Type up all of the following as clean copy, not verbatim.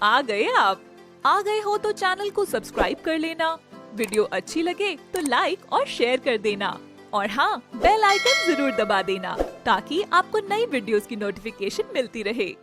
आ गए आप। आ गए हो तो चैनल को सब्सक्राइब कर लेना, वीडियो अच्छी लगे तो लाइक और शेयर कर देना और हाँ, बेल आइकन जरूर दबा देना ताकि आपको नई वीडियोस की नोटिफिकेशन मिलती रहे।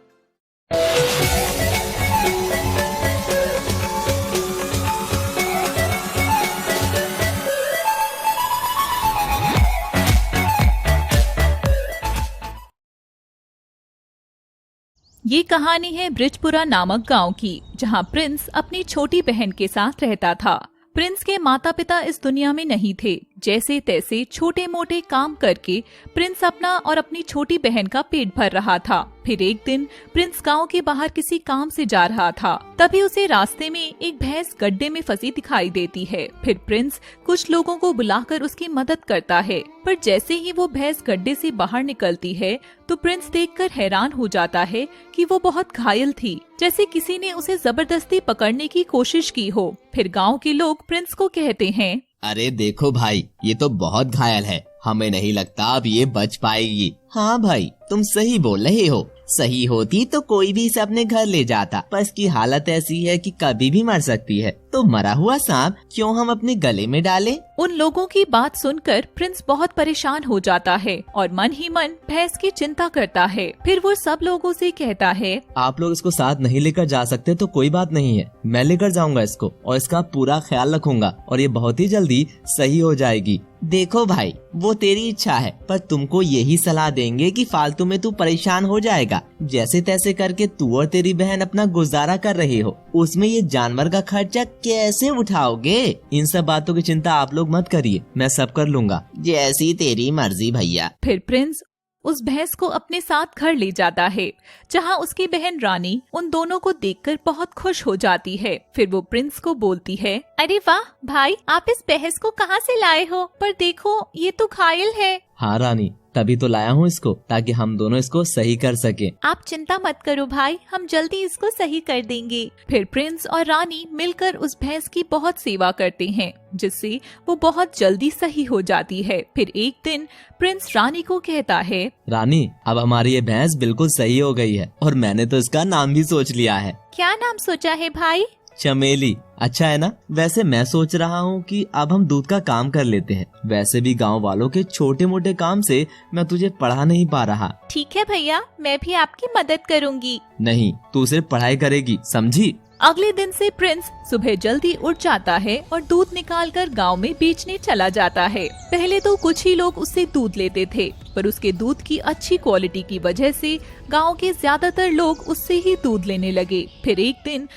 ये कहानी है ब्रिजपुरा नामक गांव की, जहां प्रिंस अपनी छोटी बहन के साथ रहता था। प्रिंस के माता पिता इस दुनिया में नहीं थे। जैसे तैसे छोटे मोटे काम करके प्रिंस अपना और अपनी छोटी बहन का पेट भर रहा था। फिर एक दिन प्रिंस गांव के बाहर किसी काम से जा रहा था, तभी उसे रास्ते में एक भैंस गड्ढे में फंसी दिखाई देती है। फिर प्रिंस कुछ लोगों को बुलाकर उसकी मदद करता है, पर जैसे ही वो भैंस गड्ढे से बाहर निकलती है तो प्रिंस देखकर हैरान हो जाता है कि वो बहुत घायल थी, जैसे किसी ने उसे जबरदस्ती पकड़ने की कोशिश की हो। फिर गांव के लोग प्रिंस को कहते हैं, अरे देखो भाई, ये तो बहुत घायल है, हमें नहीं लगता अब ये बच पाएगी। हाँ भाई, तुम सही बोल रहे हो। सही होती तो कोई भी इसे अपने घर ले जाता, पर इसकी हालत ऐसी है कि कभी भी मर सकती है। तो मरा हुआ सांप क्यों हम अपने गले में डालें? उन लोगों की बात सुनकर प्रिंस बहुत परेशान हो जाता है और मन ही मन भैंस की चिंता करता है। फिर वो सब लोगों से कहता है, आप लोग इसको साथ नहीं लेकर जा सकते तो कोई बात नहीं है, मैं लेकर जाऊंगा इसको और इसका पूरा ख्याल रखूंगा और ये बहुत ही जल्दी सही हो जाएगी। देखो भाई, वो तेरी इच्छा है, पर तुमको यही सलाह देंगे कि फालतू में तू परेशान हो जाएगा। जैसे तैसे करके तू और तेरी बहन अपना गुजारा कर रहे हो, उसमें ये जानवर का खर्चा कैसे उठाओगे? इन सब बातों की चिंता आप लोग मत करिए, मैं सब कर लूंगा। जैसी तेरी मर्जी भैया। फिर प्रिंस उस भैंस को अपने साथ घर ले जाता है, जहां उसकी बहन रानी उन दोनों को देखकर बहुत खुश हो जाती है। फिर वो प्रिंस को बोलती है, अरे वाह भाई, आप इस भैंस को कहां से लाए हो? पर देखो, ये तो घायल है। हाँ रानी, तभी तो लाया हूँ इसको, ताकि हम दोनों इसको सही कर सके। आप चिंता मत करो भाई, हम जल्दी इसको सही कर देंगे। फिर प्रिंस और रानी मिलकर उस भैंस की बहुत सेवा करते हैं, जिससे वो बहुत जल्दी सही हो जाती है। फिर एक दिन प्रिंस रानी को कहता है, रानी, अब हमारी ये भैंस बिल्कुल सही हो गई है और मैंने तो इसका नाम भी सोच लिया है। क्या नाम सोचा है भाई? चमेली। अच्छा है ना? वैसे मैं सोच रहा हूँ कि अब हम दूध का काम कर लेते हैं। वैसे भी गांव वालों के छोटे मोटे काम से मैं तुझे पढ़ा नहीं पा रहा। ठीक है भैया, मैं भी आपकी मदद करूँगी। नहीं, तू सिर्फ पढ़ाई करेगी, समझी? अगले दिन से प्रिंस सुबह जल्दी उठ जाता है और दूध निकालकर गांव में बेचने चला जाता है। पहले तो कुछ ही लोग उससे दूध लेते थे, पर उसके दूध की अच्छी क्वालिटी की वजह से गांव के ज्यादातर लोग उससे ही दूध लेने लगे। फिर एक दिन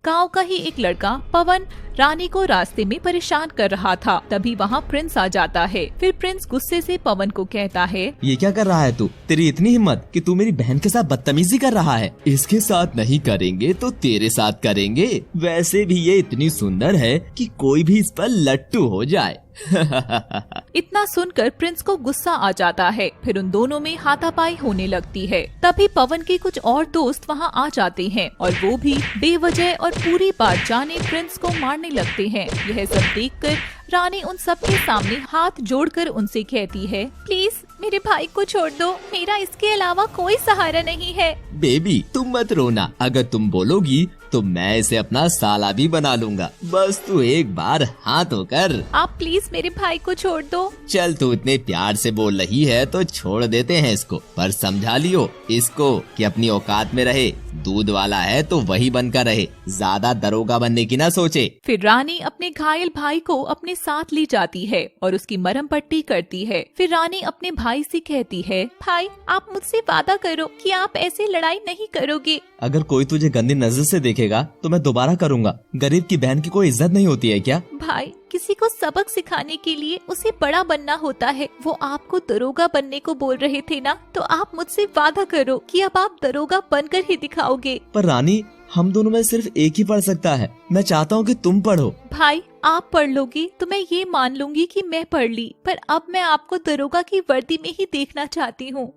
गांव का ही एक लड़का पवन रानी को रास्ते में परेशान कर रहा था, तभी वहाँ प्रिंस आ जाता है। फिर प्रिंस गुस्से से पवन को कहता है, ये क्या कर रहा है तू? तेरी इतनी हिम्मत कि तू मेरी बहन के साथ बदतमीजी कर रहा है? इसके साथ नहीं करेंगे तो तेरे साथ करेंगे। वैसे भी ये इतनी सुंदर है कि कोई भी इस पर लट्टू हो जाए। इतना सुनकर प्रिंस को गुस्सा आ जाता है। फिर उन दोनों में हाथापाई होने लगती है। तभी पवन के कुछ और दोस्त वहाँ आ जाते हैं और वो भी बेवजह और पूरी बात जाने प्रिंस को मारने लगते हैं। यह सब देखकर रानी उन सबके सामने हाथ जोड़कर उनसे कहती है, प्लीज मेरे भाई को छोड़ दो, मेरा इसके अलावा कोई सहारा नहीं है। बेबी, तुम मत रोना, अगर तुम बोलोगी तो मैं इसे अपना साला भी बना लूंगा। बस तू एक बार हाथ होकर। आप प्लीज मेरे भाई को छोड़ दो। चल, तू इतने प्यार से बोल रही है तो छोड़ देते हैं इसको, पर समझा लियो इसको कि अपनी औकात में रहे। दूध वाला है तो वही बनकर रहे, ज्यादा दरोगा बनने की ना सोचे। फिर रानी अपने घायल भाई को अपने साथ ले जाती है और उसकी मरहम पट्टी करती है। फिर रानी अपने भाई से कहती है, भाई आप मुझसे वादा करो कि आप ऐसे लड़ाई नहीं करोगे। अगर कोई तुझे गंदी नजर से देखेगा तो मैं दोबारा करूँगा। गरीब की बहन की कोई इज्जत नहीं होती है क्या? भाई, किसी को सबक सिखाने के लिए उसे बड़ा बनना होता है। वो आपको दरोगा बनने को बोल रहे थे ना, तो आप मुझसे वादा करो कि अब आप दरोगा बनकर ही दिखाओगे। पर रानी, हम दोनों में सिर्फ एक ही पढ़ सकता है। मैं चाहता हूँ कि तुम पढ़ो। भाई, आप पढ़ लोगे तो मैं ये मान लूंगी कि मैं पढ़ ली, पर अब मैं आपको दरोगा की वर्दी में ही देखना चाहती हूँ।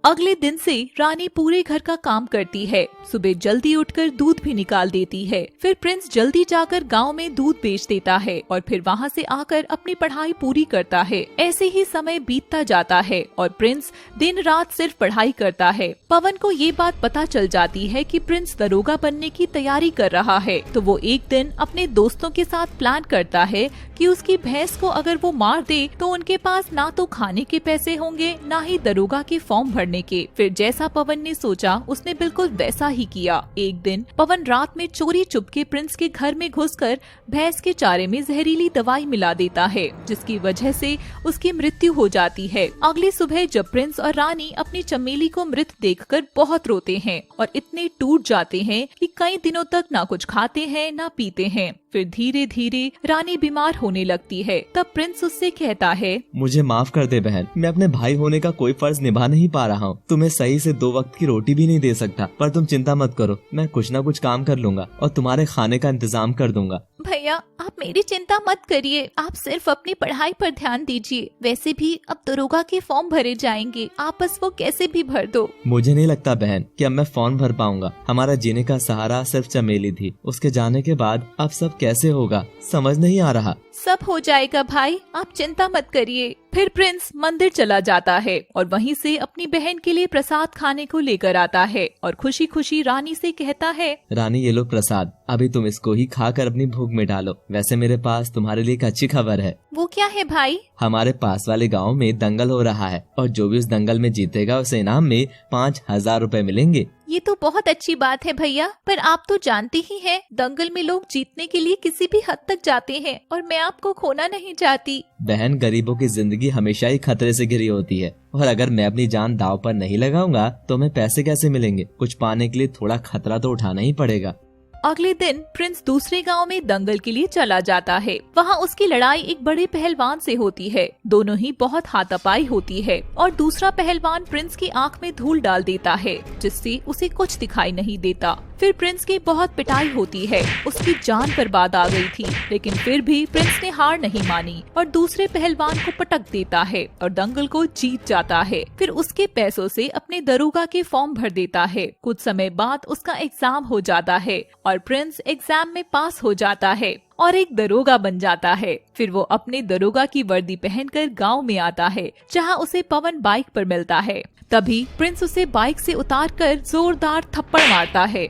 अगले दिन से रानी पूरे घर का काम करती है। सुबह जल्दी उठकर दूध भी निकाल देती है। फिर प्रिंस जल्दी जाकर गांव में दूध बेच देता है और फिर वहां से आकर अपनी पढ़ाई पूरी करता है। ऐसे ही समय बीतता जाता है और प्रिंस दिन रात सिर्फ पढ़ाई करता है। पवन को ये बात पता चल जाती है कि प्रिंस दरोगा बनने की तैयारी कर रहा है, तो वो एक दिन अपने दोस्तों के साथ प्लान करता है कि उसकी भैंस को अगर वो मार दे तो उनके पास ना तो खाने के पैसे होंगे, ना ही दरोगा के फॉर्म भरने के। फिर जैसा पवन ने सोचा उसने बिल्कुल वैसा ही किया। एक दिन पवन रात में चोरी चुपके प्रिंस के घर में घुसकर भैंस के चारे में जहरीली दवाई मिला देता है, जिसकी वजह से उसकी मृत्यु हो जाती है। अगली सुबह जब प्रिंस और रानी अपनी चमेली को मृत देखकर बहुत रोते हैं और इतने टूट जाते हैं कि कई दिनों तक ना कुछ खाते हैं ना पीते हैं। फिर धीरे धीरे रानी बीमार होने लगती है। तब प्रिंस उससे कहता है, मुझे माफ कर दे बहन, मैं अपने भाई होने का कोई फर्ज निभा नहीं पा रहा हूँ। तुम्हें सही से 2 वक्त की रोटी भी नहीं दे सकता, पर तुम चिंता मत करो, मैं कुछ न कुछ काम कर लूंगा और तुम्हारे खाने का इंतजाम कर दूंगा। भैया आप मेरी चिंता मत करिए, आप सिर्फ अपनी पढ़ाई पर ध्यान दीजिए। वैसे भी अब दरोगा के फॉर्म भरे जाएंगे, आप बस वो कैसे भी भर दो। मुझे नहीं लगता बहन कि अब मैं फॉर्म भर पाऊंगा। हमारा जीने का सहारा सिर्फ चमेली थी, उसके जाने के बाद अब सब कैसे होगा समझ नहीं आ रहा। सब हो जाएगा भाई, आप चिंता मत करिए। फिर प्रिंस मंदिर चला जाता है और वहीं से अपनी बहन के लिए प्रसाद खाने को लेकर आता है और खुशी खुशी रानी से कहता है, रानी ये लो प्रसाद, अभी तुम इसको ही खाकर अपनी भूख मिटा लो। वैसे मेरे पास तुम्हारे लिए एक अच्छी खबर है। वो क्या है भाई? हमारे पास वाले गांव में दंगल हो रहा है और जो भी उस दंगल में जीतेगा उसे इनाम में 5000 रुपए मिलेंगे। ये तो बहुत अच्छी बात है भैया, पर आप तो जानते ही हैं दंगल में लोग जीतने के लिए किसी भी हद तक जाते हैं और मैं आपको खोना नहीं चाहती। बहन गरीबों की जिंदगी हमेशा ही खतरे से घिरी होती है और अगर मैं अपनी जान दांव पर नहीं लगाऊंगा तो हमें पैसे कैसे मिलेंगे। कुछ पाने के लिए थोड़ा खतरा तो उठाना ही पड़ेगा। अगले दिन प्रिंस दूसरे गांव में दंगल के लिए चला जाता है। वहां उसकी लड़ाई एक बड़े पहलवान से होती है। दोनों ही बहुत हाथापाई होती है और दूसरा पहलवान प्रिंस की आंख में धूल डाल देता है, जिससे उसे कुछ दिखाई नहीं देता। फिर प्रिंस की बहुत पिटाई होती है, उसकी जान बर्बाद आ गई थी, लेकिन फिर भी प्रिंस ने हार नहीं मानी और दूसरे पहलवान को पटक देता है और दंगल को जीत जाता है। फिर उसके पैसों से अपने दरोगा के फॉर्म भर देता है। कुछ समय बाद उसका एग्जाम हो जाता है और प्रिंस एग्जाम में पास हो जाता है और एक दरोगा बन जाता है। फिर वो अपने दरोगा की वर्दी पहनकर गांव में आता है, जहां उसे पवन बाइक पर मिलता है। तभी प्रिंस उसे बाइक से उतारकर जोरदार थप्पड़ मारता है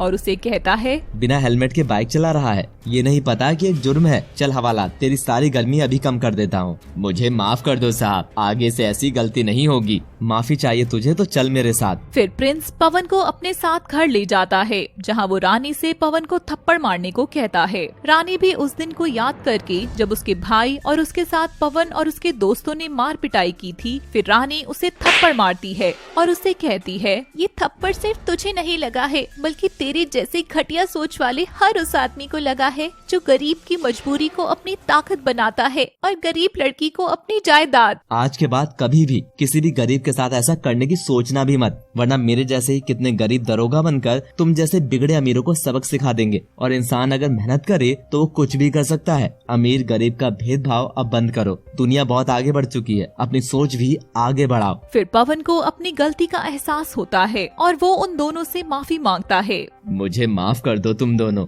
और उसे कहता है, बिना हेलमेट के बाइक चला रहा है, ये नहीं पता कि एक जुर्म है। चल हवालात, तेरी सारी गर्मी अभी कम कर देता हूँ। मुझे माफ कर दो साहब, आगे से ऐसी गलती नहीं होगी। माफी चाहिए तुझे तो चल मेरे साथ। फिर प्रिंस पवन को अपने साथ घर ले जाता है, जहाँ वो रानी से पवन को थप्पड़ मारने को कहता है। रानी भी उस दिन को याद करके जब उसके भाई और उसके साथ पवन और उसके दोस्तों ने मार पिटाई की थी, फिर रानी उसे थप्पड़ मारती है और उसे कहती है, ये थप्पड़ सिर्फ तुझे नहीं लगा है, बल्कि तेरे जैसे घटिया सोच वाले हर उस आदमी को लगा है जो गरीब की मजबूरी को अपनी ताकत बनाता है और गरीब लड़की को अपनी जायदाद। आज के बाद कभी भी किसी भी गरीब के साथ ऐसा करने की सोचना भी मत, वरना मेरे जैसे ही कितने गरीब दरोगा बनकर तुम जैसे बिगड़े अमीरों को सबक सिखा देंगे। और इंसान अगर मेहनत करे तो वो कुछ भी कर सकता है। अमीर गरीब का भेदभाव अब बंद करो, दुनिया बहुत आगे बढ़ चुकी है, अपनी सोच भी आगे बढ़ाओ। फिर पवन को अपनी गलती का एहसास होता है और वो उन दोनों से माफी मांगता है। मुझे माफ कर दो तुम दोनों।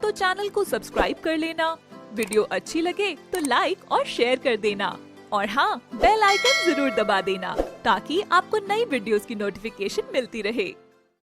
तो चैनल को सब्सक्राइब कर लेना, वीडियो अच्छी लगे तो लाइक और शेयर कर देना और हाँ, बेल आइकन जरूर दबा देना ताकि आपको नई वीडियोस की नोटिफिकेशन मिलती रहे।